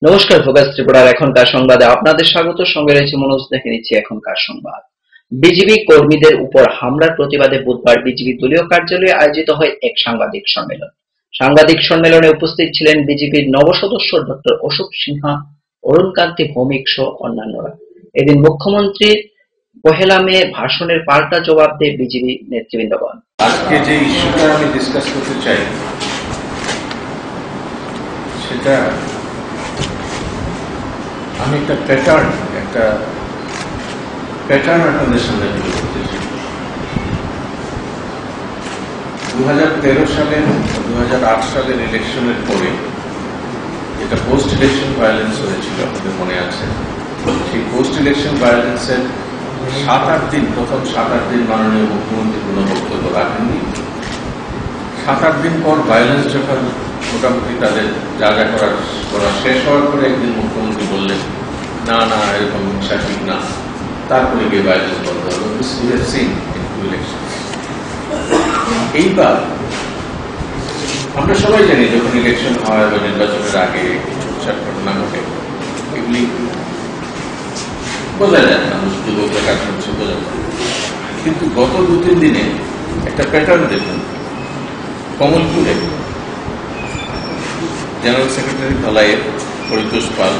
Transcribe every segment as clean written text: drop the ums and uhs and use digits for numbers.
নমস্কার ফোকাস ত্রিপুরার এখনকার সংবাদে আপনাদের স্বাগত। সঙ্গে রয়েছে মনোজ। দেখে নিচ্ছি এখনকার সংবাদ। বিজেপি কর্মীদের উপর হামলার প্রতিবাদে বুধবার বিজেপি দলীয় কার্যালয়ে আয়োজিত হয় এক সাংবাদিক সম্মেলন। সাংবাদিক সম্মেলনে উপস্থিত ছিলেন বিজেপির নবসদস্য ডক্টর অশোক সিনহা, অরুণ কান্তি ভৌমিক সহ অন্যান্যরা। এদিন মুখ্যমন্ত্রীর পহেলা মে ভাষণের পাল্টা জবাব দেয় বিজেপি নেতৃবৃন্দগণ। আজকে যে ইস্যুটা আমি ডিসকাস করতে চাই সেটা আমি একটা প্যাটার্ন আপনাদের সামনে তুলে ধরতে চাই। 2013 সালের 2008 সালের ইলেকশনের পরে যেটা পোস্ট ইলেকশন ভায়োলেন্স হয়েছিল আমাদের মনে আছে। সেই পোস্ট ইলেকশন ভায়োলেন্সের প্রথম 7-8 দিন মাননীয় মুখ্যমন্ত্রী কোনো বক্তব্য রাখেননি। 7-8 দিন পর ভায়োলেন্স যখন মোটামুটি তাদের যা যা করা শেষ হওয়ার পরে একদিন মুখ্যমন্ত্রী বললেন না এরকম হিংসা ঠিক না, তারপরে গিয়ে ভায়োলেন্স বন্ধ হলো। এইবার আমরা সবাই জানি যখন ইলেকশন হয় বা নির্বাচনের আগে উৎসাহ ঘটনা ঘটে, এগুলি বোঝা যায়, মানুষ যুবকরা কাজ করছে বোঝা যায়। কিন্তু গত 2-3 দিনে একটা প্যাটার্ন দেখুন। কমলপুরে জেনারেল সেক্রেটারি ধলাইয়ের পরিতোষ পাল,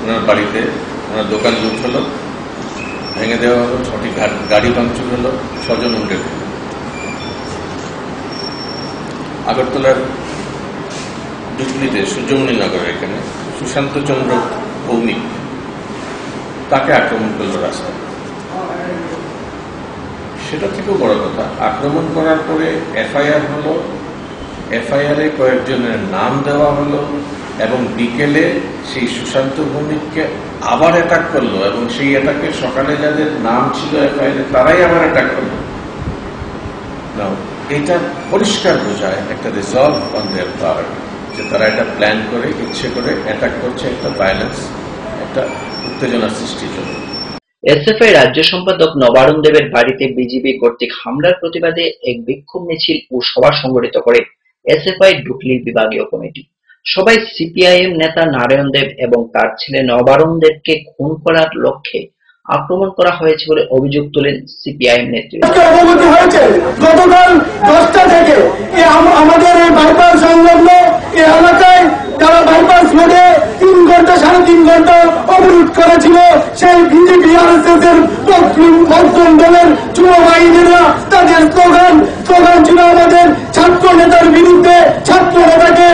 ওনার বাড়িতে ওনার দোকান লুট হলো, ভেঙে দেওয়া হলো, 6টি গাড়ি ভাঙচুর হলো, 6 জন উন্ডেড হলো। আগরতলার ডুকলিতে সূর্যমণিনগরের এখানে সুশান্ত চন্দ্র ভৌমিক, তাকে আক্রমণ করলো রাস্তায়। সেটা থেকেও বড় কথা, আক্রমণ করার পরে এফআইআর হলো, এফআইআরে কয়েকজনের নাম দেওয়া হলো এবং বিকেলে সেই সুশান্ত ভৌমিককে আবার অ্যাটাক করলো এবং সেই অ্যাটাকে সকালে যাদের নাম ছিল এফআইআরে তারাই আবার অ্যাটাক করলো। এটা পরিষ্কার বোঝায় একটা রিজলভ অন দেয়ার পার্ট, যে তারা এটা প্ল্যান করে ইচ্ছে করে অ্যাটাক করছে, একটা ভায়োলেন্স, একটা উত্তেজনার সৃষ্টির জন্য। এসএফআই রাজ্য সম্পাদক নবারুণ দেবের বাড়িতে বিজেপি কর্তৃক হামলার প্রতিবাদে এক বিক্ষোভ মিছিল ও সভা সংগঠিত করে এসএফআই ডুকলি বিভাগীয় কমিটি। সবাই সিপিআইএম নেতা নারায়ণ দেব এবং তার ছেলে নবারুণ দেবকে খুন করার লক্ষ্যে আক্রমণ করা হয়েছে বলে অভিযোগ তোলেন সিপিআইএম নেতৃত্ব। গতকাল 10টা থেকে আমাদের এই বাইপাস সংলগ্ন এই এলাকায় তারা বাইপাস রোডে 3 ঘন্টা 3.5 ঘন্টা অবরোধ করেছিল। সেই বিজেপি আরএসএস এর পশ্চিম দলের যুব বাহিনীরা তাদের স্লোগান ছিল আমাদের ছাত্র নেতার বিরুদ্ধে, ছাত্র নেতাকে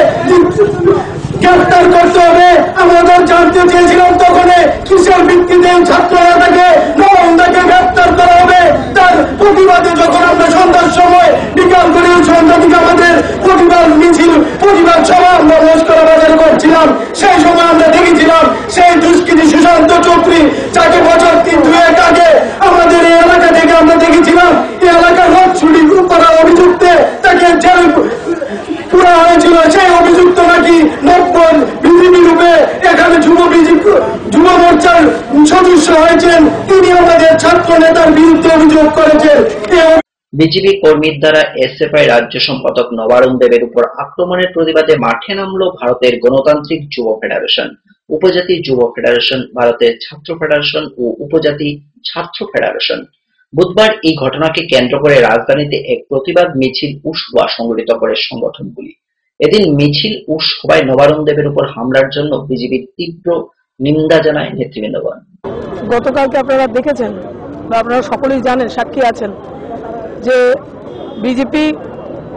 গ্রেফতার করতে হবে। আমাদের জানতে চেয়েছিলাম তখন কিসের ভিত্তিতে ছাত্র নেতাকে নবন্দাকে গ্রেফতার করা হবে। তার প্রতিবাদে যখন আমরা সন্ধ্যার সময় বিকাল করে সন্ধ্যা থেকে আমাদের প্রতিবাদ মিছিল, প্রতিবাদ সভা আমরা লস্কর বাজারে করছিলাম, সেই সময় আমরা দেখেছিলাম সেই দুষ্কৃতী সুশান্ত চৌধুরী, যাকে বছর 3-2 আগে আমাদের এই এলাকা থেকে আমরা দেখেছিলাম এই এলাকার রোড চুরি করার অভিযুক্তে তাকে জেল পুরা হয়েছিল। সেই অভিযুক্ত নাকি বিজেপি রূপে এখানে যুব মোর্চার সদস্য হয়েছেন, তিনি আমাদের ছাত্র নেতার বিরুদ্ধে অভিযোগ করেছেন। বিজেপি কর্মীর দ্বারা এসএফআই রাজ্য সম্পাদক নবারুণ দেবের উপর আক্রমণের প্রতিবাদে মাঠে নামল ভারতের গণতান্ত্রিক যুব ফেডারেশন, উপজাতি যুব ফেডারেশন, ভারতের ছাত্র ফেডারেশন ও উপজাতি ছাত্র ফেডারেশন। বুধবার এই ঘটনাকে কেন্দ্র করে রাজধানীতে এক প্রতিবাদ মিছিল ও সভা সংগঠিত করে সংগঠনগুলি। এদিন মিছিল ও সভায় নবারুণ দেবের উপর হামলার জন্য বিজেপির তীব্র নিন্দা জানায় নেতৃবৃন্দগণ। গতকালকে আপনারা দেখেছেন বা আপনারা সকলেই জানেন, সাক্ষী আছেন, যে বিজেপি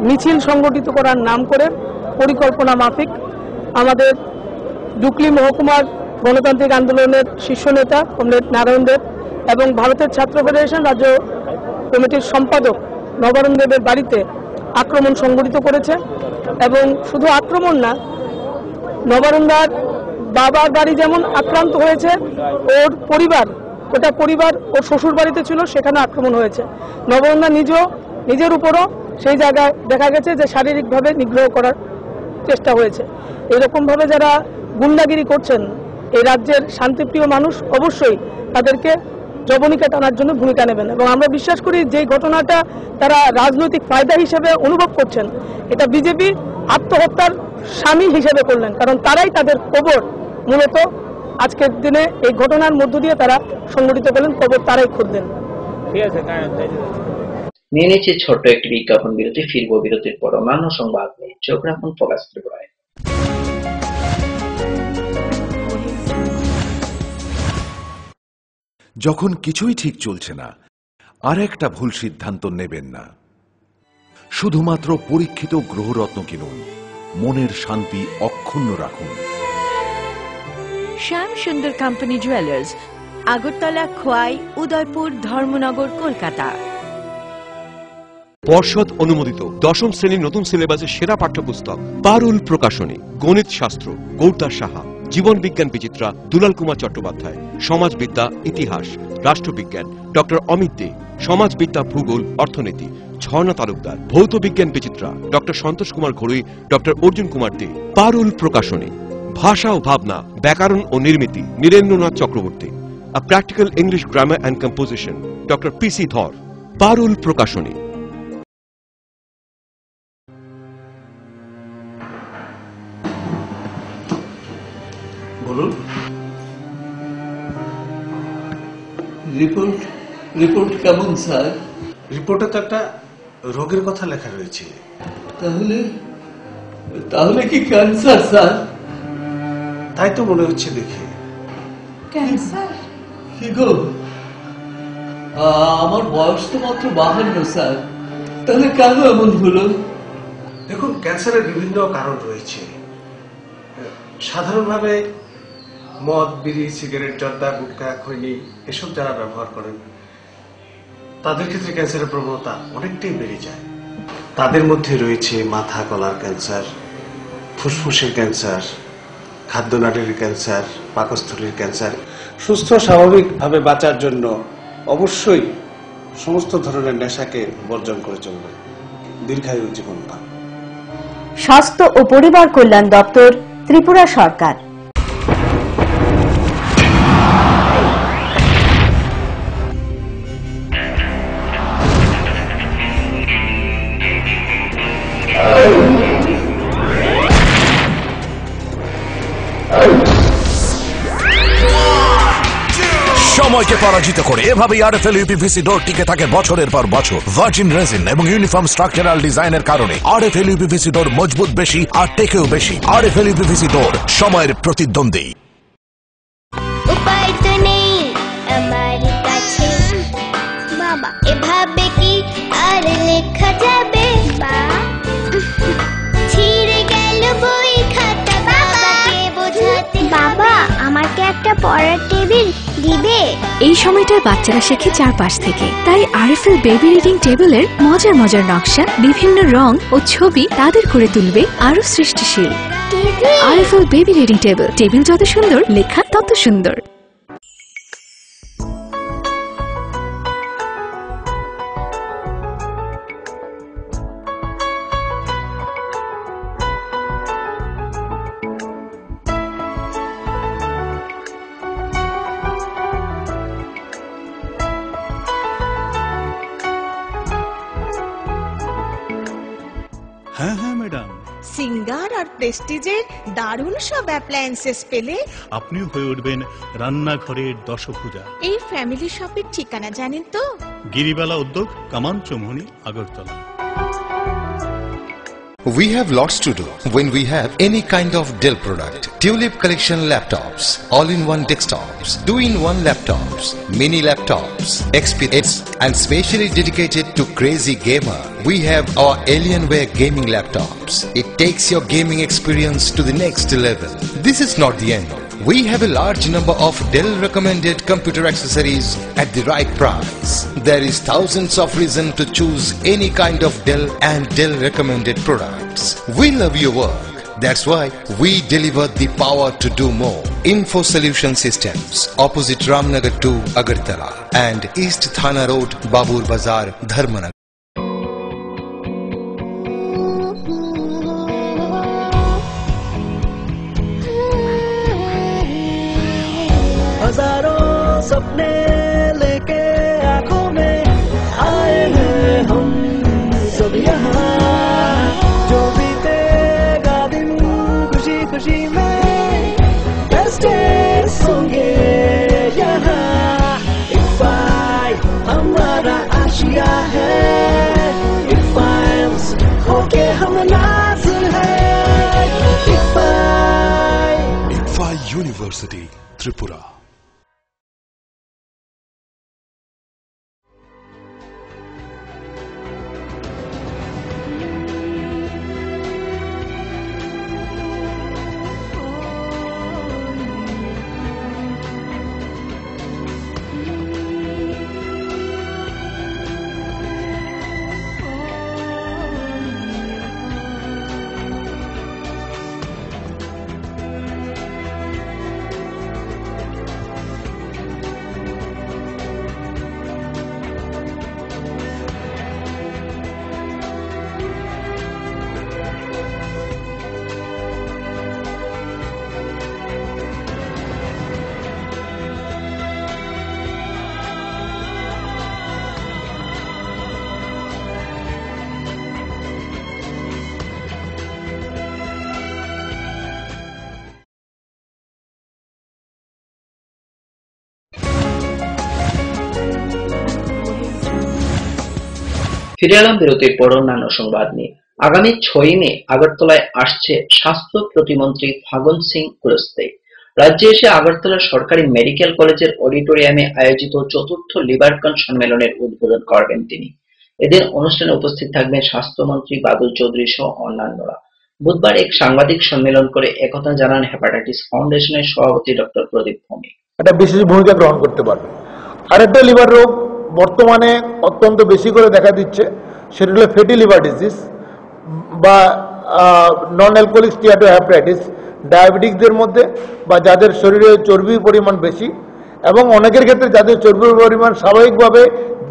মিছিল সংগঠিত করার নাম করে পরিকল্পনা মাফিক আমাদের ডুকলি মহকুমার গণতান্ত্রিক আন্দোলনের শীর্ষ নেতা কমরেড নারায়ণ দেব এবং ভারতের ছাত্র ফেডারেশন রাজ্য কমিটির সম্পাদক নবারুণ দেবের বাড়িতে আক্রমণ সংগঠিত করেছে। এবং শুধু আক্রমণ না, নবারুণদার বাবার বাড়ি যেমন আক্রান্ত হয়েছে, ওটা পরিবার ওর শ্বশুর বাড়িতে ছিল, সেখানে আক্রমণ হয়েছে। নবারুণদা নিজের উপরও সেই জায়গায় দেখা গেছে যে শারীরিকভাবে নিগ্রহ করার চেষ্টা হয়েছে। এরকমভাবে যারা গুন্ডাগিরি করছেন, এই রাজ্যের শান্তিপ্রিয় মানুষ অবশ্যই তাদেরকে জবনিকা টানার জন্য ভূমিকা নেবেন। এবং আমরা বিশ্বাস করি যে ঘটনাটা তারা রাজনৈতিক ফায়দা হিসেবে অনুভব করছেন, এটা বিজেপি আত্মহত্যার সামিল হিসেবে করলেন, কারণ তারাই তাদের কবর মূলত আজকের দিনে এই ঘটনার মধ্য দিয়ে তারা সংগঠিত করলেন, তবে তারাই খুঁজলেন। নিয়ে নিচ্ছে ছোট্ট একটি বিজ্ঞাপন বিরতি, ফিরবো বিরতির পর অন্যান্য সংবাদ নিয়ে। চোখ রাখুন ফোকাস ত্রিপুরায়। যখন কিছুই ঠিক চলছে না, আর একটা ভুল সিদ্ধান্ত নেবেন না। শুধুমাত্র পরীক্ষিত গ্রহরত্ন কিনুন, মনের শান্তি অক্ষুণ্ণ রাখুন। শ্যাম সুন্দর কোম্পানি জুয়েলার্স, আগরতলা, খোয়াই, উদয়পুর, ধর্মনগর, কলকাতা। পর্ষদ অনুমোদিত দশম শ্রেণীর নতুন সিলেবাসের সেরা পাঠ্যপুস্তক পারুল প্রকাশনী, গণিত শাস্ত্র গৌরদাস সাহা, জীবন বিজ্ঞান বিচিত্রা দুলাল কুমার চট্টোপাধ্যায়, সমাজবিদ্যা ইতিহাস রাষ্ট্রবিজ্ঞান ডক্টর অমিত দে, সমাজবিদ্যা ভূগোল অর্থনীতি ঝর্ণা তালুকদার, ভৌত বিজ্ঞান বিচিত্রা ডক্টর সন্তোষ কুমার ঘড়ুই, ডক্টর অর্জুন কুমার দে। পারুল প্রকাশনী, ভাষা ও ভাবনা, ব্যাকরণ ও নির্মিতি Nirendranath Chakraborty, a practical English grammar and composition doctor PC Dhar. Parul প্রকাশনী। বলুন। রিপোর্ট কেমন স্যার? রিপোর্টে তো একটা রোগের কথা লেখা রয়েছে। তাহলে কি ক্যান্সার স্যার? তাই তো মনে হচ্ছে দেখে। ক্যান্সার? কি গো, আমার বয়স তো মাত্র 52 স্যার, তাহলে কেন এমন হলো? দেখুন, ক্যান্সারের বিভিন্ন কারণ রয়েছে। সাধারণভাবে মদ, বিড়ি, সিগারেট, জর্দা, গুটখা, খৈনি এসব যারা ব্যবহার করেন তাদের ক্ষেত্রে ক্যান্সারের প্রবণতা অনেকটাই বেড়ে যায়। তাদের মধ্যে রয়েছে মাথা গলার ক্যান্সার, ফুসফুসের ক্যান্সার, খাদ্যনালীর ক্যান্সার, পাকস্থলীর ক্যান্সার। সুস্থ স্বাভাবিকভাবে বাঁচার জন্য অবশ্যই সমস্ত ধরনের নেশাকে বর্জন করে চলবে। দীর্ঘায়ু জীবন পান। স্বাস্থ্য ও পরিবার কল্যাণ দপ্তর, ত্রিপুরা সরকার। সময়কে পরাজিত করে এভাবেই আরএফএল ইউপিভিসি ডোর টিকে থাকে বছরের পর বছর। ভার্জিন রেজিন এবং ইউনিফর্ম স্ট্রাকচারাল ডিজাইনের কারণে আরএফএল ইউপিভিসি ডোর মজবুত বেশি আর টেকেও বেশি। আরএফএল ইউপিভিসি ডোর, সময়ের প্রতিদ্বন্দ্বী। উপায় তো নেই আমার কাছে বাবা, এভাবে কি আর লেখা যাবে? ছিঁড়ে গেল বই খাতা, বাবাকে বোঝাতে। বাবা, আমাকে একটা পড়ার টেবিল দিবে? এই সময়টায় বাচ্চারা শেখে চারপাশ থেকে, তাই আরএফএল বেবি রিডিং টেবিলের মজার মজার নকশা, বিভিন্ন রং ও ছবি তাদের করে তুলবে আরো সৃষ্টিশীল। RFL baby reading table, table যত সুন্দর, লেখা তত সুন্দর। হ্যাঁ হ্যাঁ ম্যাডাম, সিঙ্গার আর প্রেস্টিজের দারুণ সব অ্যাপ্লায়েন্সেস পেলে আপনিও হয়ে উঠবেন রান্নাঘরের দশভুজা। এই ফ্যামিলি শপের ঠিকানা জানেন তো? গিরিবালা উদ্যোগ, কামান Chowmuhani, Agartala. We have lots to do when we have any kind of Dell product. Tulip collection laptops, all-in-one desktops, 2-in-1 laptops, mini laptops, XPS, and specially dedicated to crazy gamer. We have our Alienware gaming laptops. It takes your gaming experience to the next level. This is not the end. We have a large number of Dell recommended computer accessories at the right price. There is thousands of reasons to choose any kind of Dell and Dell recommended products. We love your work. That's why we deliver the power to do more. Info Solution Systems, opposite Ramnagar 2, Agartala, and East Thana Road, Babur Bazar, Dharmanagar. हजारों सपने लेके आंखों में आए हैं हम सब यहाँ, जो बीतेगा दिन खुशी खुशी में बेस्ट ইউনিভার্সিটি ত্রিপুরা। ফিরে এলাম বিরতির পর অন্যান্য সংবাদ নিয়ে। আগামী 6 মে আগরতলায় আসছে স্বাস্থ্য প্রতিমন্ত্রী ফাগুন সিং কুলস্তে। রাজ্যে এসে আগরতলা সরকারি মেডিকেল কলেজের অডিটোরিয়ামে আয়োজিত চতুর্থ লিভারকন সম্মেলনের উদ্বোধন করবেন তিনি। এদিন অনুষ্ঠানে উপস্থিত থাকবেন স্বাস্থ্যমন্ত্রী বাদল চৌধুরী সহ অন্যান্যরা। বুধবার এক সাংবাদিক সম্মেলন করে একথা জানান হেপাটাইটিস ফাউন্ডেশনের সভাপতি ডক্টর প্রদীপ ভৌমিক। একটা বিশেষ ভূমিকা গ্রহণ করতে পারবে। আরেকটা লিভার রোগ বর্তমানে অত্যন্ত বেশি করে দেখা দিচ্ছে, সেটা হলো ফ্যাটি লিভার ডিজিজ বা নন অ্যালকোহলিক স্টিয়াটোহেপাটাইটিস, ডায়াবেটিকদের মধ্যে বা যাদের শরীরে চর্বির পরিমাণ বেশি, এবং অনেকের ক্ষেত্রে যাদের চর্বির পরিমাণ স্বাভাবিকভাবে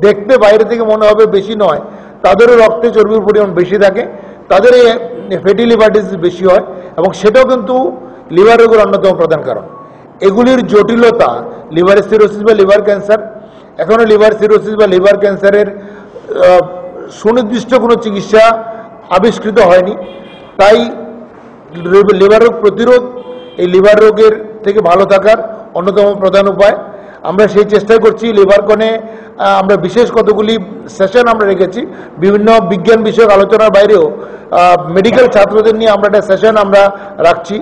দেখতে বাইরে থেকে মনে হবে বেশি নয়, তাদেরও রক্তে চর্বির পরিমাণ বেশি থাকে, তাদের এই ফ্যাটি লিভার ডিজিজ বেশি হয়, এবং সেটাও কিন্তু লিভার রোগের অন্যতম প্রধান কারণ। এগুলির জটিলতা, লিভার সিরোসিস বা লিভার ক্যান্সার, এখনো লিভার সিরোসিস বা লিভার ক্যান্সারের সুনির্দিষ্ট কোনো চিকিৎসা আবিষ্কৃত হয়নি। তাই লিভার রোগ প্রতিরোধ এই লিভার রোগের থেকে ভালো থাকার অন্যতম প্রধান উপায়। আমরা সেই চেষ্টাই করছি। লিভারকনে আমরা বিশেষ কতগুলি সেশন আমরা রেখেছি, বিভিন্ন বিজ্ঞান বিষয়ক আলোচনার বাইরেও মেডিকেল ছাত্রদের নিয়ে আমরা একটা সেশন আমরা রাখছি।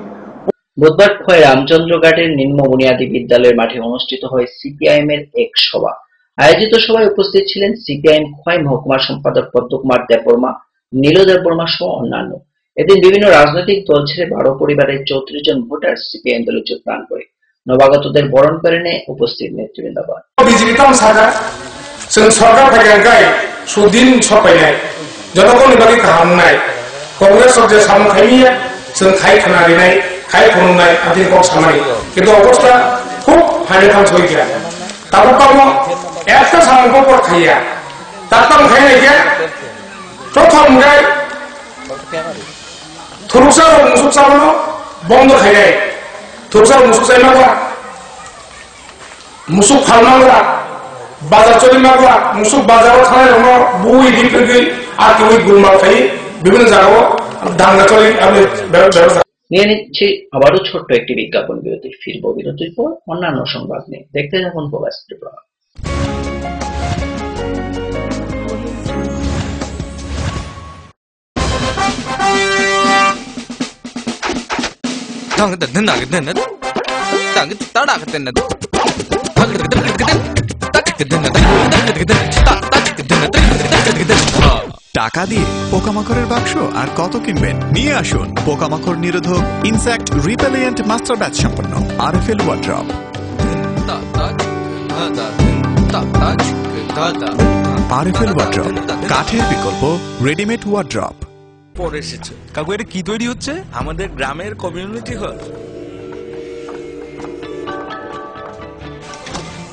বুধবার খোয়াই রামচন্দ্র ঘাটের নিম্ন বুনিয়াদী বিদ্যালয়ের মাঠে অনুষ্ঠিত হয় সিপিআইএম এর এক সভা। আয়োজিত সভায় উপস্থিত ছিলেন সিপিআইএম খোয়াই মহকুমা সম্পাদক পদ্মকুমার দেববর্মা, নীল দেববর্মা সহ অন্যান্য। এদিন বিভিন্ন রাজনৈতিক দল ছেড়ে 12 পরিবারের 34 জন ভোটার সিপিআইএম দলে যোগদান করে নবাগতদের বরণ করে নেয় উপস্থিত নেতৃবৃন্দ। জনগণের বাকি খাহামনাই কংগ্রেস যে সামখাইয়া जों खाय खानानै खाय खुंनाय आदिखौ सामाय কিন্তু অবস্থা খুব হাইলে কাম হই গিয়া তারপর কাম একটা সামগ্র পর খাইয়া তারপর খাইলে গিয়া প্রথম গায় থুরুসার মুসুক সাবানো বন্ধ খাইলে থুরুসার মুসুক চাইমাগা মুসুক খালমাগা বাজার চলি মাগা মুসুক বাজারও খায় রঙ বুই দিপগি আর কই গুলমা খাই বিভিন্ন জায়গায় দাঙ্গা চলে। আমি নিয়ে নিচ্ছি আবারও ছোট্ট একটি বিজ্ঞাপন বিরতি। ফিরবো বিরতির পর অন্যান্য সংবাদ নিয়ে। দেখতে থাকুন প্রবাস ত্রিপুরা। টাকা দিয়ে পোকামাকড়ের বাক্স আর কত কিনবেন? নিয়ে আসুন পোকামাকড় নিরোধক ইনসেক্ট রিপেলিয়েন্ট মাস্টার ব্যাচ সম্পন্ন আরএফএল ওয়ার্ড্রপ। আরএফএল ওয়ার্ড্রপ, কাঠের বিকল্প রেডিমেড ওয়ার্ড্রপ। পরে এসেছে কাকু, এটা কি তৈরি হচ্ছে? আমাদের গ্রামের কমিউনিটি হল।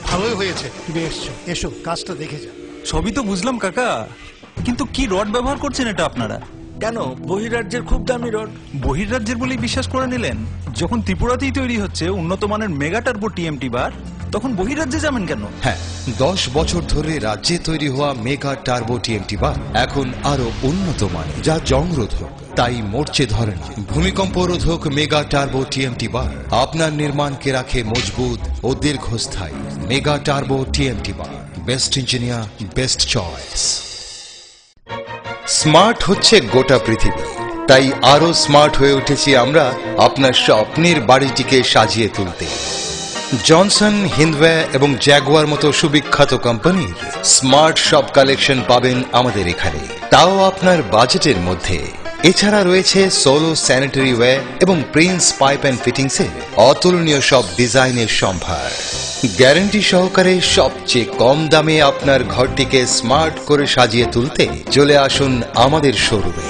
ভালোই হয়েছে তুমি এসছো, এসো কাজটা দেখে যা। সবই তো বুঝলাম কাকা, কিন্তু কি রড ব্যবহার করছেন এটা আপনারা? কেন, বহিরাজ্যের খুব দামি রড। বহিরাজ্যের বলেই বিশ্বাস করে নিলেন? যখন ত্রিপুরাতেই তৈরি হচ্ছে উন্নত মানের মেগা টার্বো টিএমটি বার, তখন বহিরাজ্যে যাবেন কেন? হ্যাঁ, 10 বছর ধরে রাজ্যে তৈরি হওয়া মেগা টার্বো টিএমটি বার এখন আরো উন্নত মানের, যা জংরোধক, তাই মরচে ধরে না। ভূমিকম্প রোধক মেগা টার্বো টিএমটি বার আপনার নির্মাণকে রাখে মজবুত ও দীর্ঘস্থায়ী। মেগা টার্বো টিএমটি বার, best engineer, best choice. Smart হচ্ছে গোটা পৃথিবী, তাই আরো স্মার্ট হয়ে উঠেছি আমরা আপনার স্বপ্নের বাড়িটিকে সাজিয়ে তুলতে। জনসন, হিন্দওয়্যার এবং জ্যাগুয়ার মতো সুবিখ্যাত কোম্পানির স্মার্ট সব কালেকশন পাবেন আমাদের এখানে, তাও আপনার বাজেটের মধ্যে। এছাড়া রয়েছে সোলো স্যানিটারি ওয়্যার এবং প্রিন্স পাইপ অ্যান্ড ফিটিংসের অতুলনীয় সব ডিজাইনের সম্ভার। গ্যারান্টি সহকারে সবচেয়ে কম দামে আপনার ঘরটিকে স্মার্ট করে সাজিয়ে তুলতে চলে আসুন আমাদের শোরুমে।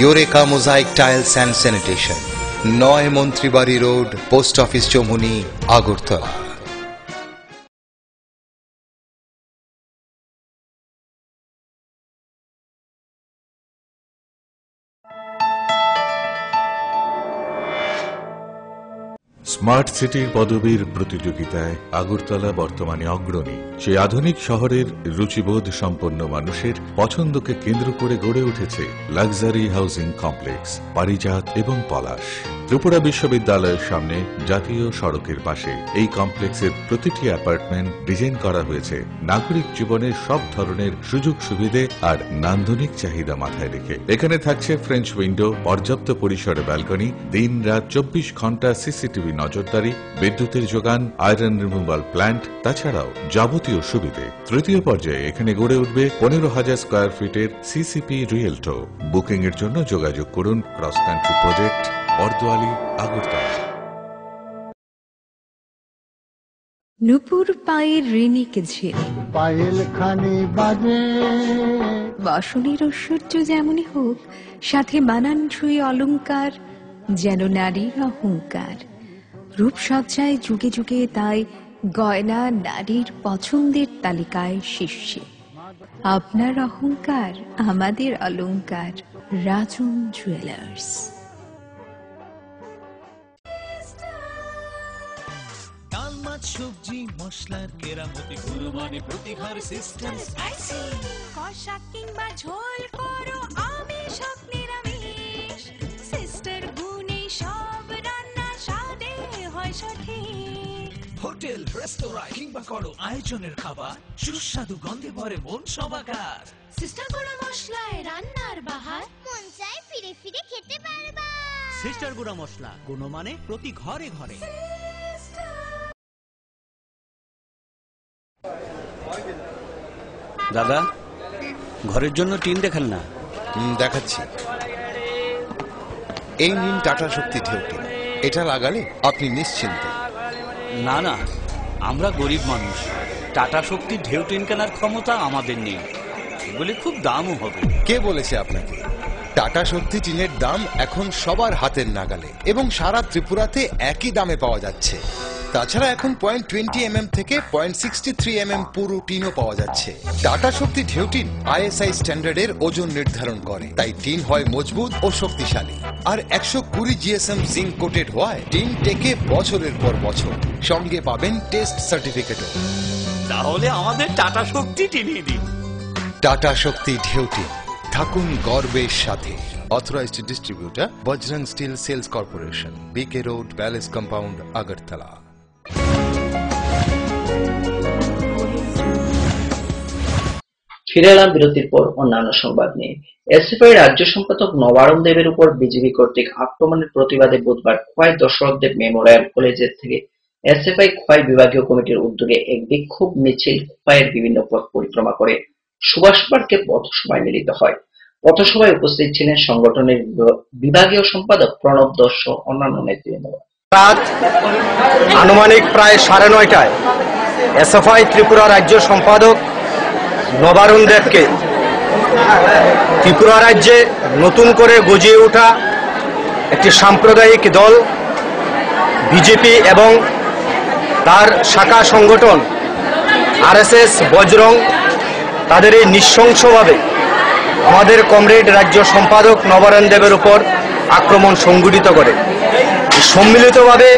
Eureka mosaic tiles and sanitation, 9 Mantribari road, post office Chowmuhani, Agartala. Smart সিটির পদবীর প্রতিযোগিতায় আগরতলা বর্তমানে অগ্রণী। সেই আধুনিক শহরের রুচিবোধ সম্পন্ন মানুষের পছন্দকে কেন্দ্র করে গড়ে উঠেছে লাক্সারি হাউজিং কমপ্লেক্স পারিজাত এবং পলাশ। ত্রিপুরা বিশ্ববিদ্যালয়ের সামনে জাতীয় সড়কের পাশে এই কমপ্লেক্সের প্রতিটি অ্যাপার্টমেন্ট ডিজাইন করা হয়েছে নাগরিক জীবনের সব ধরনের সুযোগ সুবিধে আর নান্দনিক চাহিদা মাথায় রেখে। এখানে থাকছে ফ্রেঞ্চ উইন্ডো, পর্যাপ্ত পরিসরে ব্যালকনি, দিন রাত 24 ঘন্টা সিসিটিভি নজরদারি, বিদ্যুতের যোগান, আয়রন রিমুভাল প্ল্যান্ট, তাছাড়াও যাবতীয় সুবিধে। তৃতীয় পর্যায়ে এখানে গড়ে উঠবে 15,000 স্কয়ার ফিটের সিসিপি রিয়েলটো। বুকিং এর জন্য যোগাযোগ করুন cross country project, Bordowali, Agartala. নুপুর পায়ের ঋণিক ঝিল, পায়েল খানি বাজে বাসনের ঐশ্বর্য যেমনই হোক, সাথে মানানসই অলংকার যেন নারীর অহংকার। রূপসজ্জায় যুগে যুগে তাই গয়না নারীর পছন্দের তালিকায় শীর্ষে। আপনার অহংকার আমাদের অলংকার, রাজন জুয়েলার্স। ডাল মাছ সবজি মশলার কেরামতি, গুণমানে প্রতি ঘর সিস্টেম স্পাইসি। কষা কিংবা ঝোল করো আমিষ হোক নিরামিষ, সিস্টার গুণে সব রান্না স্বাদে হয় সঠিক। হোটেল রেস্তোরাঁ কিংবা করো আয়োজনের খাবার, সুস্বাদু গন্ধে ভরে মন সবাকার। সিস্টার গুঁড়া মশলায় রান্নার বাহার, মন চায় ফিরে ফিরে খেতে পারবা। সিস্টার গুঁড়া মশলা, গুণমানে প্রতি ঘরে ঘরে। দাদা, ঘরের জন্য টিন দেখান না। দেখাচ্ছি। এই নিন টাটা শক্তি ঢেউটি, এটা লাগালে আপনি নিশ্চিন্তে। না না, আমরা গরিব মানুষ, টাটা শক্তি ঢেউ টিন কেনার ক্ষমতা আমাদের নেই। এগুলি খুব দামও হবে। কে বলেছে আপনাকে? টাটা শক্তি টিনের দাম এখন সবার হাতের নাগালে এবং সারা ত্রিপুরাতে একই দামে পাওয়া যাচ্ছে। তাছাড়া এখন 0.20 থেকে 0.63 পুরো টিনও পাওয়া যাচ্ছে। টাটা শক্তি ঢেউ টিন ISI স্ট্যান্ডার্ডের ওজন নির্ধারণ করে, তাই টিন হয় মজবুত ও শক্তিশালী। আর 120 GSM জিঙ্ক কোটেড হওয়ায় টিন টেকে বছরের পর বছর। সঙ্গে পাবেন টেস্ট সার্টিফিকেটও। তাহলে আমাদের টাটা শক্তি টিনিয়ে দিন। টাটা শক্তি ঢেউ টিন, থাকুন গর্বের সাথে। Authorised distributor Bajrang steel sales corporation, BK road, palace compound, Agartala. ফিরে এলাম বিরতির পর অন্যান্য সংবাদ নিয়ে। এসএফআই রাজ্য সম্পাদক নবারুণ দেবের উপর বিজেপি কর্তৃক আক্রমণের প্রতিবাদে বুধবার খোয়াই দশরথ দেব মেমোরিয়াল কলেজের থেকে এসএফআই খোয়াই বিভাগীয় কমিটির উদ্যোগে এক বিক্ষোভ মিছিল খোয়াইয়ের বিভিন্ন পথ পরিক্রমা করে সুভাষ পার্কে পথসভায় মিলিত হয়। পথসভায় উপস্থিত ছিলেন সংগঠনের বিভাগীয় সম্পাদক প্রণব দত্ত ও অন্যান্য নেতৃবৃন্দ। রাত আনুমানিক প্রায় 9:30টায় এসএফআই ত্রিপুরা রাজ্য সম্পাদক নবারুণ দেবকে ত্রিপুরা রাজ্যে নতুন করে গজিয়ে ওঠা একটি সাম্প্রদায়িক দল বিজেপি এবং তার শাখা সংগঠন RSS বজরং, তাদের এই নৃশংসভাবে আমাদের কমরেড রাজ্য সম্পাদক নবারুণ দেবের উপর আক্রমণ সংঘটিত করে। সম্মিলিতভাবে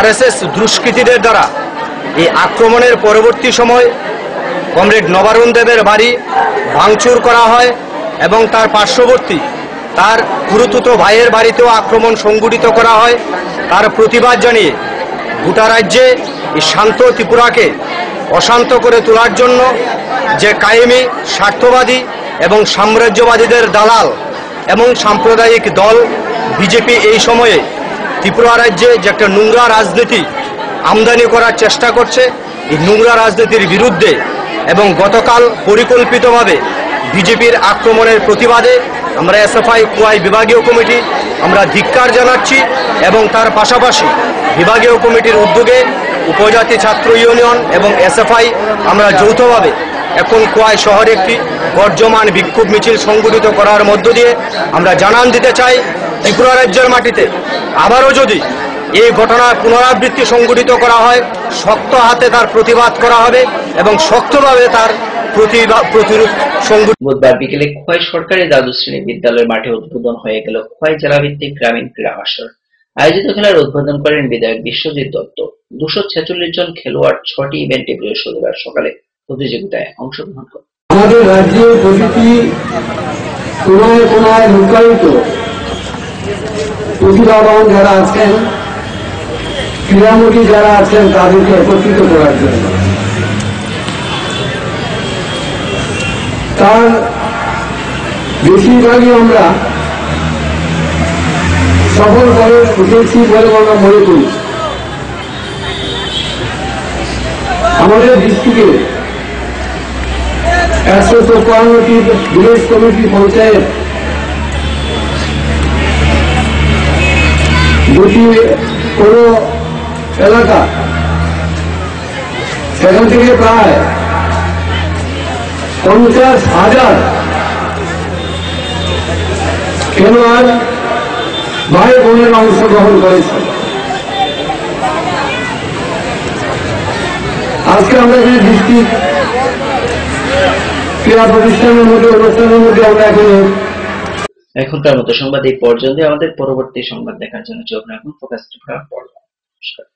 RSS দুষ্কৃতীদের দ্বারা এই আক্রমণের পরবর্তী সময় কমরেড নবারুণ দেবের বাড়ি ভাঙচুর করা হয় এবং তার পার্শ্ববর্তী তার গুরুতুত ভাইয়ের বাড়িতেও আক্রমণ সংঘটিত করা হয়। তার প্রতিবাদ জানিয়ে গোটা রাজ্যে এই শান্ত ত্রিপুরাকে অশান্ত করে তোলার জন্য যে কায়েমি, স্বার্থবাদী এবং সাম্রাজ্যবাদীদের দালাল এবং সাম্প্রদায়িক দল বিজেপি এই সময়ে ত্রিপুরা রাজ্যে যে একটা নোংরা রাজনীতি আমদানি করার চেষ্টা করছে, এই নোংরা রাজনীতির বিরুদ্ধে এবং গতকাল পরিকল্পিতভাবে বিজেপির আক্রমণের প্রতিবাদে আমরা এসএফআই খোয়াই বিভাগীয় কমিটি আমরা ধিক্কার জানাচ্ছি এবং তার পাশাপাশি বিভাগীয় কমিটির উদ্যোগে উপজাতি ছাত্র ইউনিয়ন এবং এসএফআই আমরা যৌথভাবে এখন খোয়াই শহরে একটি বর্জমান বিক্ষোভ মিছিল সংগঠিত করার মধ্য দিয়ে আমরা জানান দিতে চাই, ত্রিপুরা রাজ্যের মাটিতে আবারও যদি এই ঘটনার পুনরাবৃত্তি সংগঠিত করা হয়, শক্ত হাতে তার প্রতিবাদ করা হবে এবং শক্তভাবে তার প্রতিরোধ সংগঠিত। বুধবার বিকেলে খোয়াই সরকারি দ্বাদশ শ্রেণী বিদ্যালয়ের মাঠে উদ্বোধন হয়ে গেল খোয়াই জেলাভিত্তিক গ্রামীণ ক্রীড়া আসর। আয়োজিত খেলার উদ্বোধন করেন বিধায়ক বিশ্বজিৎ দত্ত। 246 জন খেলোয়াড় 6টি ইভেন্টে বৃহস্পতিবার সকালে প্রতিযোগিতায় অংশগ্রহণ করে। আমাদের রাজ্যের প্রতিটি কোনায় কোনায় লুকায়িত প্রতিভাবান যারা আছেন, ক্রীড়ামোদী যারা আছেন, তাদেরকে একত্রিত করার জন্য তার বেশিরভাগই আমরা সফল করে উঠেছি বলে আমরা মনে করি। আমাদের ডিস্ট্রিক্টে 154টি ভিলেজ কমিটি পঞ্চায়েত, 2টি পৌর এলাকা, সেখান থেকে প্রায় 50,000 খেলোয়াড় ভাই বোনের অংশগ্রহণ করেছে। আজকে আমরা এখানে ডিস্ট্রিক্ট ক্রীড়া প্রতিষ্ঠানের মধ্যে অনুষ্ঠানের মধ্যে আমরা এখনকার মতো সংবাদ এই পর্যন্ত। আমাদের পরবর্তী সংবাদ দেখার জন্য চোখ রাখুন ফোকাস ত্রিপুরা। নমস্কার।